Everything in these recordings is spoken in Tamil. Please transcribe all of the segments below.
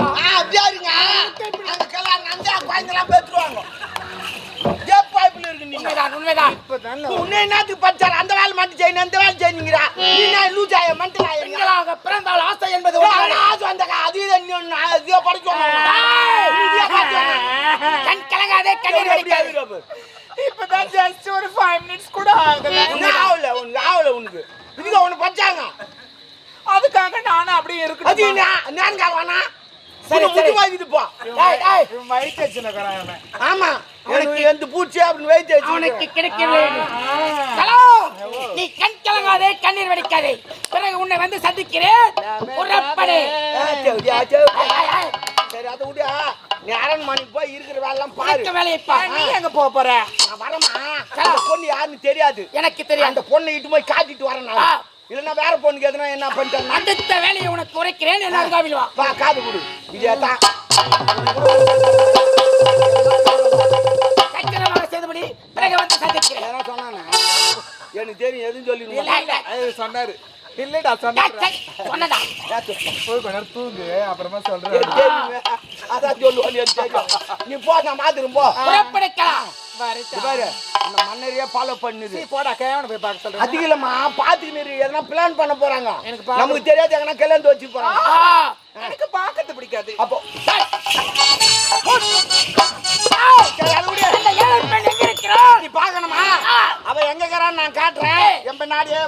அப்படியே இருங்க. அங்கெல்லாம் நந்தா குழந்தைலாம் பேத்துருவாங்க. ஜெப்பாய்ப்புல இருக்கு நீங்க. உண்மைதான். உன்னை என்னத்துக்கு பச்சார்? அந்த வேலை மட்டும் செய்யணும், இந்த வேலை செய்யுங்கிறா. நீ என்ன லூசாய மண்டலாய? பெண்களாக பிறந்தால் ஆசை என்பது ஆசை வந்தக்கா அது இதை படிச்சோம். கண் கலங்காதே கண்ணீர் வடிக்காதே. இப்பதான் ஜஸ்ட் ஒரு 5 மினிட்ஸ் கூட ஆகல. உனக்கு இதுக்கு ஒண்ணு பச்சாங்க. அதுக்காக நானும் அப்படியே இருக்கணும். அது நான் காவானா? சரி சரி வாங்கிட்டு போ. வயிற்று வச்சுனக்கறானே. ஆமா. அவனுக்கு எந்த பூச்சி அப்படின்னு வயிற்று வச்சு அவனுக்கு கிடைக்கவே. ஹலோ, நீ கண் கலங்காதே கண்ணீர் வடிக்காதே. பிறகு உன்னை வந்து சந்திக்கிறேன். புறப்படு. சரி அதை விடியா. நீ அரண்மனைக்கு போய் இருக்கிற வேலைலாம் பாரு. வேலையை பாரு. நீ எங்க போற? நான் வரமா. அந்த பொண்ணு யாருன்னு தெரியாது. எனக்கு தெரியும். அந்த பொண்ணை இட்டு போய் காட்டிட்டு வரேன் நான். இல்லைன்னா வேற பொண்ணுக்கு எதுனா என்ன பண்ணிட்டேன். அடுத்த வேலையை உனக்கு குறைக்கிறேன். என்ன காவில் வா. வா காது கொடு. இதே தான் சக்கரமாக செய்தபடி பிறகு வந்து சந்திக்கிறேன். எதனா சொன்னானே எனக்கு தெரியும். எதுவும் சொல்லி சொன்னாரு. இல்லடா சொன்னடா. போய் கொஞ்ச நேரம் தூங்கு, அப்புறமா சொல்றேன். அதான் சொல்லுவாங்க. நீ போ, நான் மாத்திரும் போ. புறப்படுக்கலாம். பாரு அந்த மன்னரையே ஃபாலோ பண்ணுது. போடா கேவன போய் பார்க்க சொல்றேன். அதிக இல்லம்மா பாத்துக்கிட்டு எதனா பிளான் பண்ண போறாங்க. நமக்கு தெரியாது எங்கன்னா கல்யாணம் வச்சு போறாங்க. எனக்கு பார்க்கறது பிடிக்காது. அப்போ நீ பாக்கணுமா? அவ எங்க இருக்கிறான்னு நான் காட்டுறேன். என் பின்னாடியே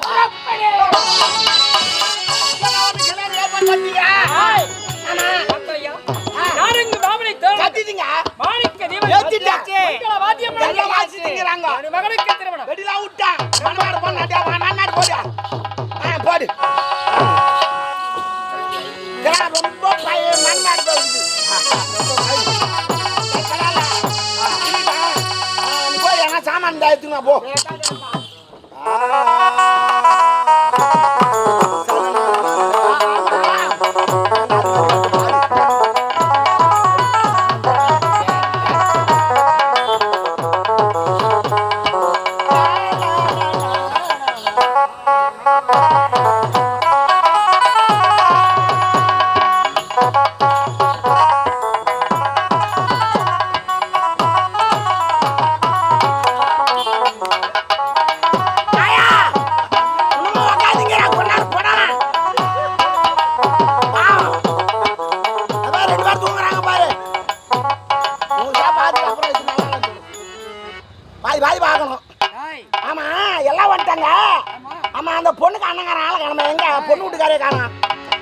கத்திட்டீங்க. வெடிலாம் விட்டா மனமாடு பண்ணாட்டியா நாடு போடியா போடு. ரொம்ப மனமாடு போகுது. போய் ஏன்னா சாமான் எடுத்துங்க போ. பாதி பார்க்கணும். ஆமா எல்லாம் வந்துட்டாங்க. ஆமா அந்த பொண்ணுக்கு அண்ணங்காரன் ஆளை காணாம. எங்க பொண்ணு வீட்டுக்காரே காணோம்.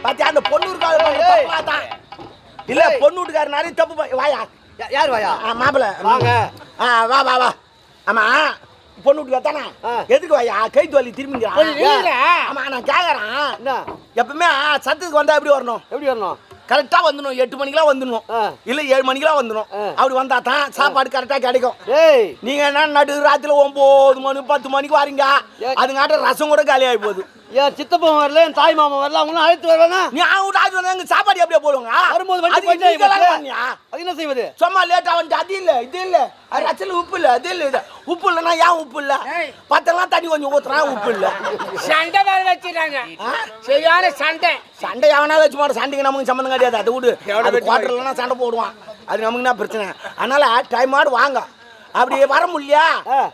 பாத்தியா அந்த பொண்ணு இருக்காரு. இல்ல பொண்ணு வீட்டுக்காரர் நிறைய தப்பு. வாயா யார் வாயா? மாப்பிள்ள வாங்க. வா வா வா. ஆமா பொண்ணு வீட்டுக்கார தானே. எதுக்கு வாயா கை தோலி திரும்பிங்கிறான். ஆமா நான் கேக்குறேன். எப்பவுமே சத்துக்கு வந்தா எப்படி வரணும்? எப்படி வரணும்? கரெக்டா வந்துடணும். 8 மணிக்கெல்லாம் வந்துடணும். இல்ல 7 மணிக்கெல்லாம் வந்துடணும். அப்படி வந்தா தான் சாப்பாடு கரெக்டா கிடைக்கும். நீங்க என்ன நடு ராத்திரில 9 மணி 10 மணிக்கு வாரீங்க. அதுங்காட்ட ரசம் கூட காலி ஆகி போகுது. ஏன் சித்தப்பா வரல, என் தாய் மாமா வரல, அவங்களும் அழைத்து வரலனா நீ அவங்க ஆச்சு வந்தாங்க சாப்பாடு எப்படியே போடுவாங்க? வரும்போது வண்டி பண்ணியா? அது என்ன செய்வது? சும்மா லேட்டா வந்து அது இல்ல இது இல்ல ரசல உப்பு இல்ல அது இல்ல இது உப்பு இல்லனா ஏன் உப்பு இல்ல? பத்தெல்லாம் தண்ணி கொஞ்சம் ஊத்துறான் உப்பு இல்ல. சண்டை வேற வச்சிராங்க. சரியான சண்டை. சண்டை எவனா வச்சு போற சண்டைக்கு நமக்கு சம்பந்தம் கிடையாது. அது விடு. அது குவார்டர்லனா சண்டை போடுவான். அது நமக்கு என்ன பிரச்சனை? அதனால டைம் ஆடு வாங்க. அப்படி வர முடியா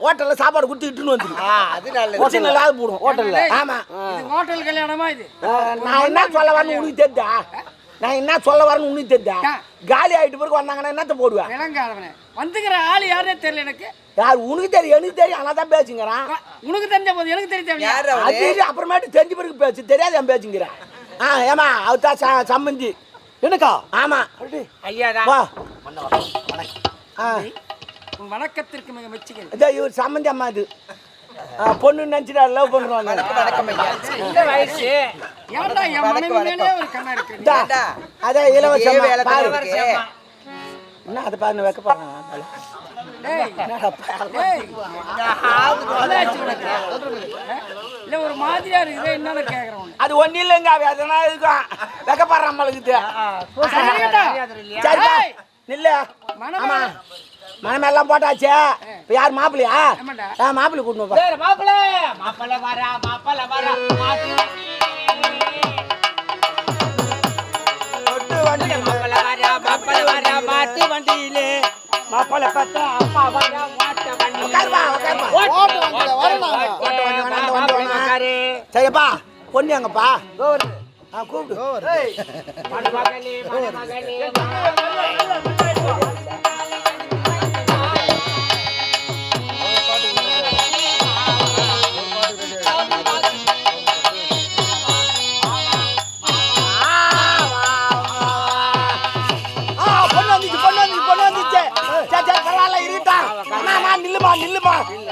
ஹோட்டல்ல சாப்பாடு கொடுத்து இட்டுன்னு வந்துரு. அது நல்லது. ஹோட்டல்ல லாது போடுவோம் ஹோட்டல்ல. ஆமா இது ஹோட்டல் கல்யாணமா இது? நான் என்ன சொல்ல வரேன்னு உனக்கு தெரியுதா? நான் என்ன சொல்ல வரேன்னு உனக்கு தெரியுதா? காலி ஆயிட்டு பிறகு வந்தாங்கன்னா என்னத்த போடுவேன்? விளங்காதவனே வந்துக்கிற ஆள் யாருன்னே தெரியல எனக்கு. யார் உனக்கு தெரியும்? எனக்கு தெரியும். ஆனால் தான் பேசுங்கிறான். உனக்கு தெரிஞ்ச போது எனக்கு தெரிஞ்ச அது அப்புறமேட்டு தெரிஞ்ச பிறகு பேசு தெரியாது என் பேசுங்கிறேன். ஏமா அவர்தான் சம்பந்தி எனக்கா? ஆமா ஐயா வா. உன் வணக்கத்திற்கு மிக மெச்சுகிறேன். இதோ இவர் சம்பந்தி அம்மா. இது பொண்ணு நினைச்சிட்டா லவ் பண்றாங்க. இந்த வயசு ஏன்டா என் மனைவி மேலே ஒரு கண்ணா இருக்கு. அதான் இலவசமா பாரு. என்ன அதை பாருங்க வைக்க போறாங்க. இல்ல ஒரு மாதிரியா இருக்குது. என்னன்னு கேக்குறேன். அது ஒண்ணு இல்லைங்க. அதனால இருக்கும் வைக்கப்படுற நம்மளுக்கு. சரி இல்ல ஆமா மனமெல்லாம் போட்டாச்சு. இப்ப யார் மாப்பிள்ளையா? மாப்பிள்ளை கூட்டணும். மாப்பிள்ளை மாப்பிள்ளை வரா மாப்பிள்ளை வரா மாப்பிள்ளை வண்டியிலே மாப்பிள்ளை பார்த்தா அப்பா வாங்க மாட்ட வண்டியிலே உட்காருப்பா உட்காருப்பா ஓட்டு வண்டியில வரணும் சரிப்பா பொண்ணு எங்கப்பா கூப்பிடு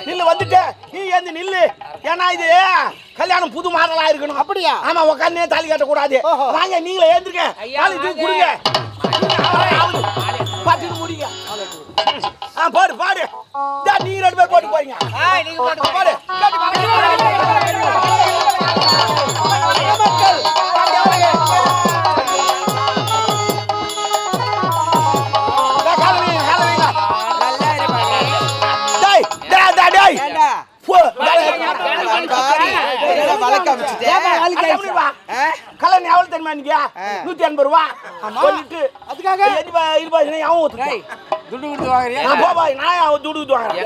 நில்லு வந்துட்டு நீ ஏந்து நில்லு ஏன்னா இது கல்யாணம் புது மாடலா இருக்கணும் அப்படியா ஆமா உட்காந்து தாலி கட்ட கூடாது வாங்க நீங்களே ஏந்துருங்க தாலி தூக்கி கொடுங்க பாட்டுட்டு முடிங்க பாடு பாடு நீங்க 2 பேர் போட்டு போறீங்க பாடு கல்யாணம் எவ்வளவு தெரியுமா நீங்க 180 ரூபா சொல்லிட்டு அதுக்காக துட்டு கொடுத்து வாங்குறியா நான் துடு கொடுத்து வாங்குறேன்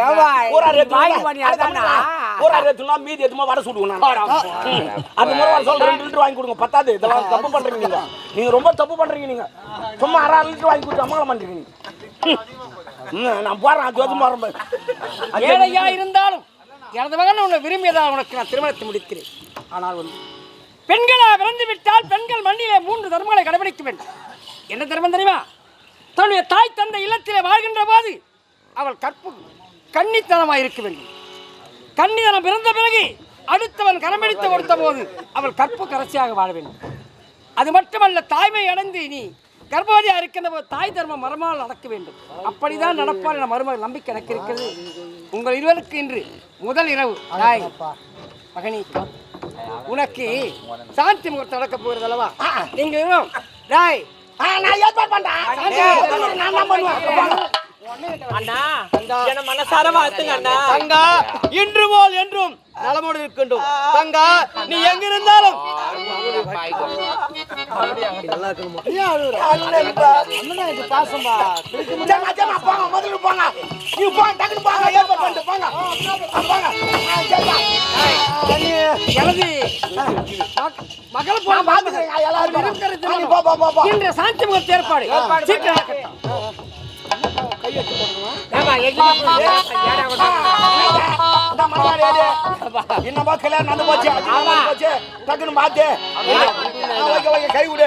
மீதி எதுமா வடை சுடுவேன் அது முறை வர சொல்ல 2 லிட்டர் வாங்கி கொடுங்க பத்தாது இதெல்லாம் தப்பு பண்றீங்க நீங்க ரொம்ப தப்பு பண்றீங்க நீங்க சும்மா 1/2 லிட்டர் வாங்கி கொடுத்து அம்மாவை பண்றீங்க நான் போறேன் ஜோதி போறேன் ஏழையா இருந்தாலும் எனது மகன் உன்னை விரும்பியதால் உனக்கு நான் திருமணத்தை முடிக்கிறேன். ஆனால் பெண்களா பிறந்து விட்டால் பெண்கள் மண்ணிலே 3 தர்மங்களை கடைபிடிக்க வேண்டும். என்ன தர்மம் தெரியுமா? தன்னுடைய தாய் தந்தை இல்லத்திலே வாழ்கின்ற போது அவள் கன்னித்தனமாக இருக்க வேண்டும். கன்னித்தனம் பிறந்த பிறகு அடுத்தவன் கரம்பிடித்து கொடுத்த போது அவள் கற்பு கரசியாக வாழ வேண்டும். அது மட்டுமல்ல, தாய்மை அடைந்து நீ கர்ப்பவதியாக இருக்கின்ற போது தாய் தர்மம் மரமால் நடக்க வேண்டும். அப்படிதான் நடப்பால் என மருமகள் நம்பிக்கை எனக்கு இருக்கிறது. உங்கள் இருவருக்கு இன்று முதல் இரவு தாய் மகனி உனக்கு சாந்தி முகூர்த்தம் நடக்க போகிறது அல்லவா? நீங்க தாய் நான் ஏற்பாடு பண்றேன் அண்ணா என்ன மனசார வாழ்த்துங்க அண்ணா. தங்கா இன்று போல் என்றும் நலமோடு இருக்கின்றோம். தங்கா நீ எங்க இருந்தாலும் நல்லா இருக்கணுமா? பாசம்பா முதல்ல போங்க நீ போங்க டக்குனு போங்க ஏற்பாடு பண்ணிட்டு போங்க எனது மகளை போல பாத்துக்கிறேன் எல்லாரும் இன்று சாந்தி முகூர்த்த ஏற்பாடு சீக்கிரம் என்னமா கல்யாணம் நடந்து போச்சு டக்குன்னு மாத்து கை விடு